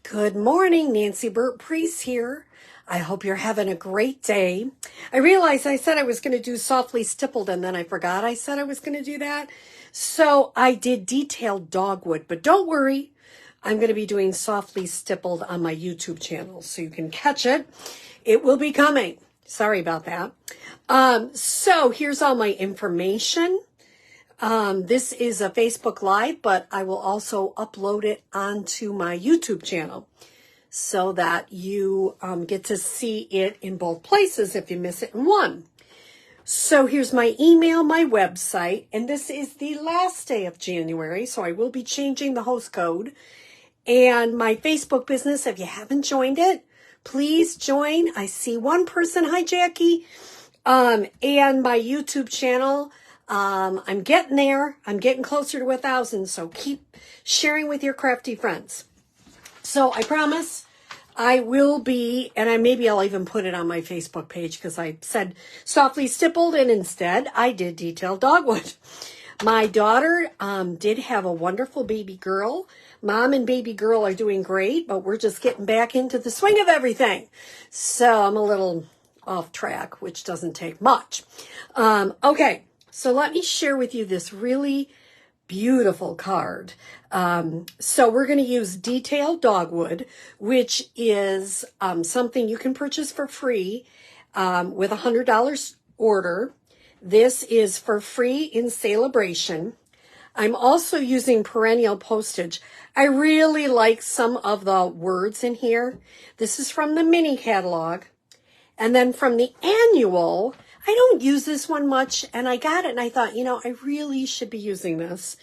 Good morning, Nancy Burt-Preece here. I hope you're having a great day. I realized I said I was going to do softly stippled and then I forgot I said I was going to do that. So I did detailed dogwood, but don't worry. I'm going to be doing softly stippled on my YouTube channel so you can catch it. It will be coming. Sorry about that. So here's all my information. This is a Facebook Live, but I will also upload it onto my YouTube channel so that you get to see it in both places if you miss it in one. So here's my email, my website, and this is the last day of January, so I will be changing the host code. And my Facebook business, if you haven't joined it, please join. I see one person, hi Jackie, and my YouTube channel. I'm getting there. I'm getting closer to 1,000. So keep sharing with your crafty friends. So I promise I will be, and maybe I'll even put it on my Facebook page because I said softly stippled and instead I did detailed dogwood. My daughter did have a wonderful baby girl. Mom and baby girl are doing great, but we're just getting back into the swing of everything. So I'm a little off track, which doesn't take much. Okay. So let me share with you this really beautiful card. So we're going to use detailed dogwood, which is something you can purchase for free with a $100 order. This is for free in Celebration. I'm also using perennial postage. I really like some of the words in here. This is from the mini catalog. And then from the annual, I don't use this one much, and I got it, and I thought, I really should be using this.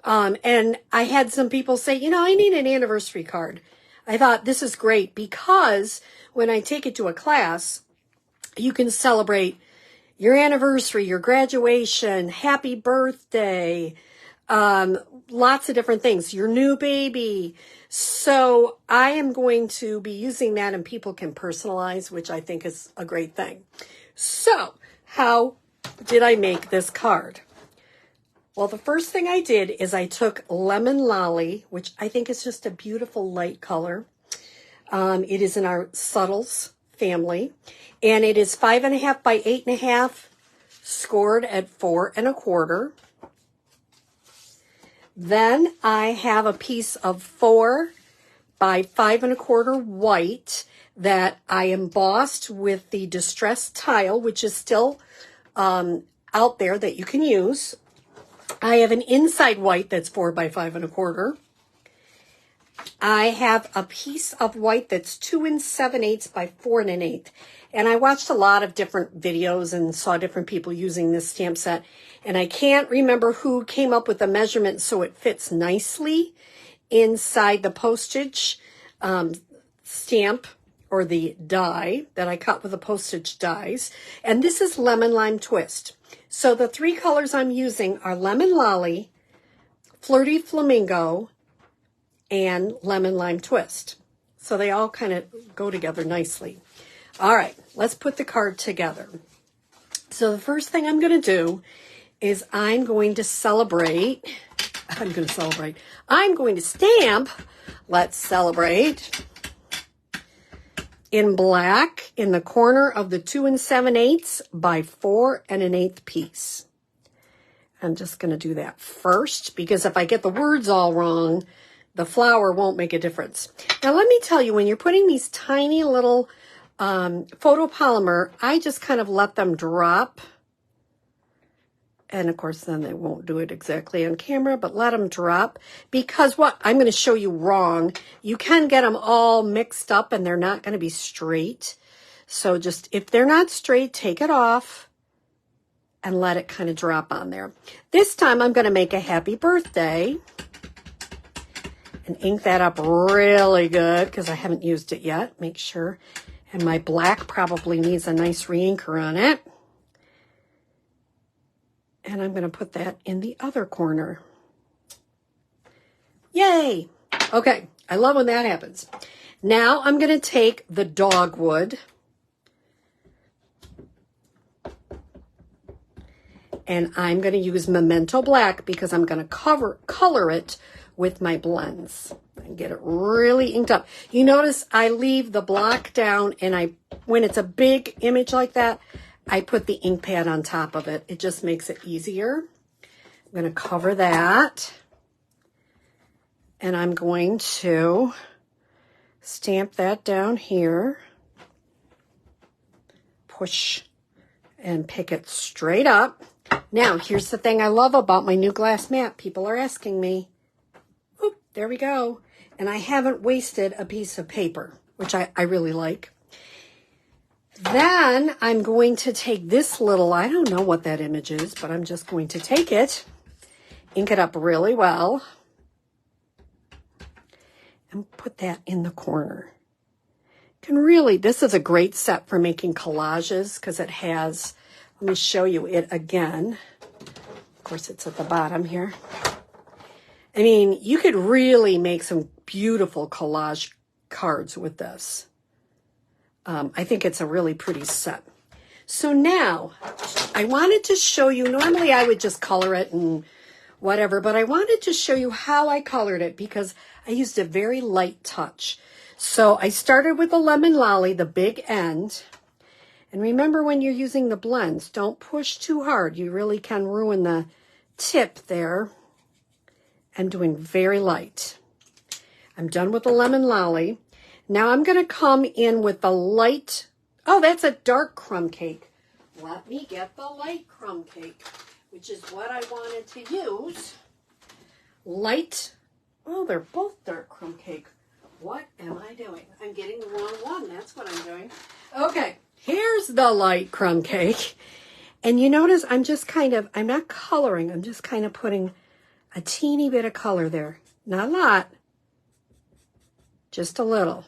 And I had some people say, I need an anniversary card. I thought this is great because when I take it to a class, you can celebrate your anniversary, your graduation, happy birthday, lots of different things, your new baby. So I am going to be using that, and people can personalize, which I think is a great thing. So how did I make this card? Well, the first thing I did is I took Lemon Lolly, which I think is just a beautiful light color. It is in our Subtles family, and it is 5.5 by 8.5, scored at 4 1/4. Then I have a piece of 4 by 5 1/4 white that I embossed with the distressed tile, which is still out there that you can use. I have an inside white that's 4 by 5 1/4. I have a piece of white that's 2 7/8 by 4 1/8. And I watched a lot of different videos and saw different people using this stamp set. And I can't remember who came up with the measurement so it fits nicely inside the postage stamp or the die that I cut with the postage dies. And this is Lemon Lime Twist. So the 3 colors I'm using are Lemon Lolly, Flirty Flamingo, and Lemon Lime Twist. So they all kind of go together nicely. All right, let's put the card together. So the first thing I'm going to do is I'm going to stamp Let's Celebrate in black in the corner of the 2 7/8 by 4 1/8 piece. I'm just going to do that first because if I get the words all wrong, the flower won't make a difference. Now, let me tell you, when you're putting these tiny little photopolymer, I just kind of let them drop. And of course, then they won't do it exactly on camera, but let them drop. Because what I'm going to show you wrong, you can get them all mixed up and they're not going to be straight. So just, if they're not straight, take it off and let it kind of drop on there. This time I'm going to make a happy birthday and ink that up really good because I haven't used it yet. Make sure. And my black probably needs a nice re-inker on it. And I'm going to put that in the other corner. Yay! Okay, I love when that happens. Now I'm going to take the dogwood and I'm going to use Memento Black because I'm going to color it with my blends and get it really inked up. You notice I leave the block down, and when it's a big image like that, I put the ink pad on top of it. It just makes it easier. I'm going to cover that, and I'm going to stamp that down here, push and pick it straight up. Now, here's the thing I love about my new glass mat. People are asking me. Oop, there we go. And I haven't wasted a piece of paper, which I really like. Then I'm going to take this little, I don't know what that image is, but I'm just going to take it, ink it up really well, and put that in the corner. This is a great set for making collages because it has, let me show you it again. Of course, it's at the bottom here. I mean, you could really make some beautiful collage cards with this. I think it's a really pretty set. So now, I wanted to show you, normally I would just color it and whatever, but I wanted to show you how I colored it because I used a very light touch. So I started with the Lemon Lolly, the big end. And remember, when you're using the blends, don't push too hard. You really can ruin the tip there. I'm doing very light. I'm done with the Lemon Lolly. Now I'm going to come in with the light. Oh, that's a dark crumb cake. Let me get the light crumb cake, which is what I wanted to use. Light. Oh, they're both dark crumb cake. What am I doing? I'm getting the wrong one. That's what I'm doing. Okay, here's the light crumb cake. And you notice I'm not coloring. I'm just kind of putting a teeny bit of color there. Not a lot. Just a little.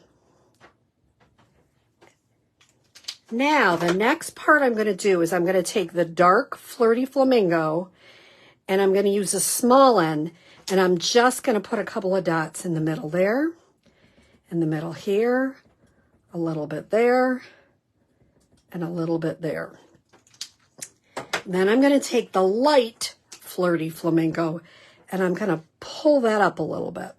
Now, the next part I'm going to do is I'm going to take the dark Flirty Flamingo, and I'm going to use a small end, and I'm just going to put a couple of dots in the middle there, in the middle here, a little bit there, and a little bit there. Then I'm going to take the light Flirty Flamingo, and I'm going to pull that up a little bit.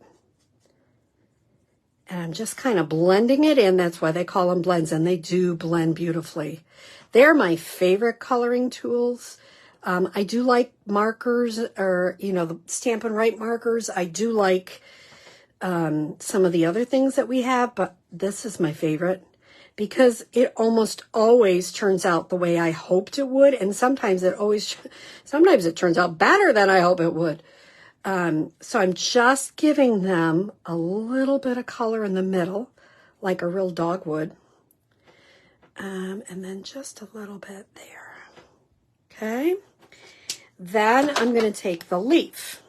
And I'm just kind of blending it in. That's why they call them blends, and they do blend beautifully. They're my favorite coloring tools. I do like markers, or, the Stampin' Write markers. I do like some of the other things that we have, but this is my favorite because it almost always turns out the way I hoped it would, and sometimes it turns out better than I hope it would. So I'm just giving them a little bit of color in the middle, like a real dogwood. And then just a little bit there. Okay. Then I'm going to take the leaf.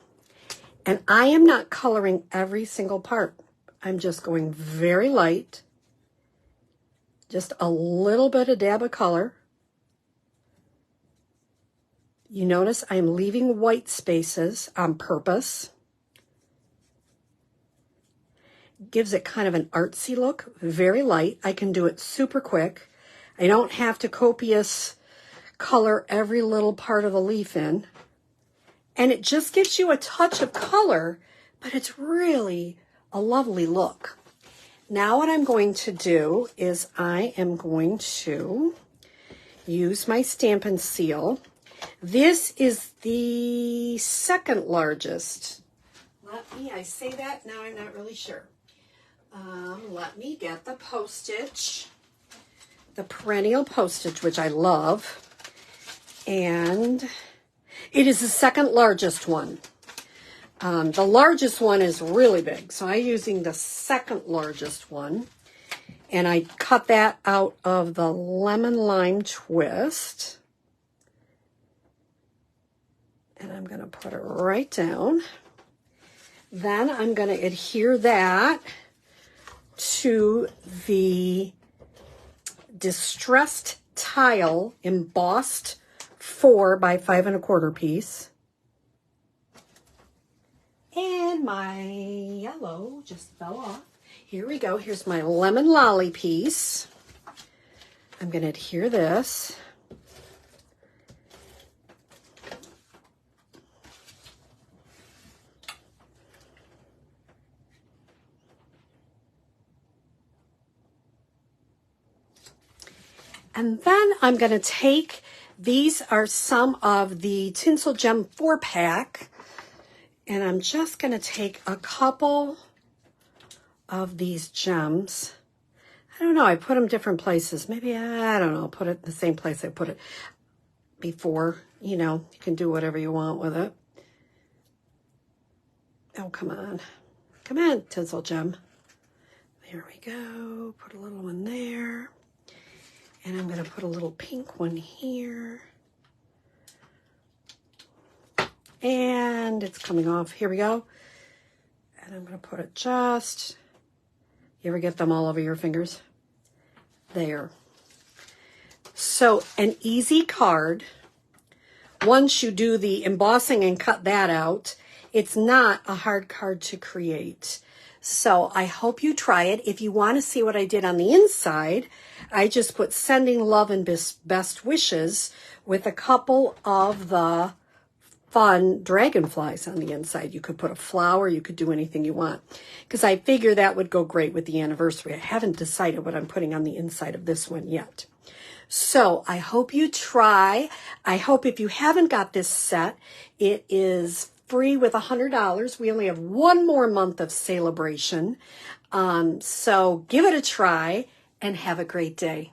And I am not coloring every single part. I'm just going very light. Just a little bit of dab of color. You notice I'm leaving white spaces on purpose. Gives it kind of an artsy look, very light. I can do it super quick. I don't have to copious color every little part of the leaf in. And it just gives you a touch of color, but it's really a lovely look. Now what I'm going to do is I am going to use my Stampin' Seal. This is the second largest. I say that, now I'm not really sure. Let me get the postage, the perennial postage, which I love. And it is the second largest one. The largest one is really big, so I'm using the second largest one. And I cut that out of the Lemon Lime Twist. And I'm going to put it right down. Then I'm going to adhere that to the Distressed Tile embossed 4 by 5 1/4 piece. And my yellow just fell off. Here we go. Here's my Lemon Lolly piece. I'm going to adhere this. And then I'm going to take, these are some of the Tinsel Gem 4-pack, and I'm just going to take a couple of these gems. I don't know, I put them different places. Maybe, I don't know, I'll put it in the same place I put it before. You know, you can do whatever you want with it. Oh, come on. Come on, Tinsel Gem. There we go. Put a little one there. And I'm going to put a little pink one here. And it's coming off. Here we go. And I'm going to put it just... You ever get them all over your fingers? There. So an easy card. Once you do the embossing and cut that out, it's not a hard card to create. So I hope you try it. If you want to see what I did on the inside, I just put sending love and best wishes with a couple of the fun dragonflies on the inside. You could put a flower, you could do anything you want, because I figure that would go great with the anniversary. I haven't decided what I'm putting on the inside of this one yet. So I hope you try. I hope if you haven't got this set, it is free with $100. We only have one more month of celebration. So give it a try and have a great day.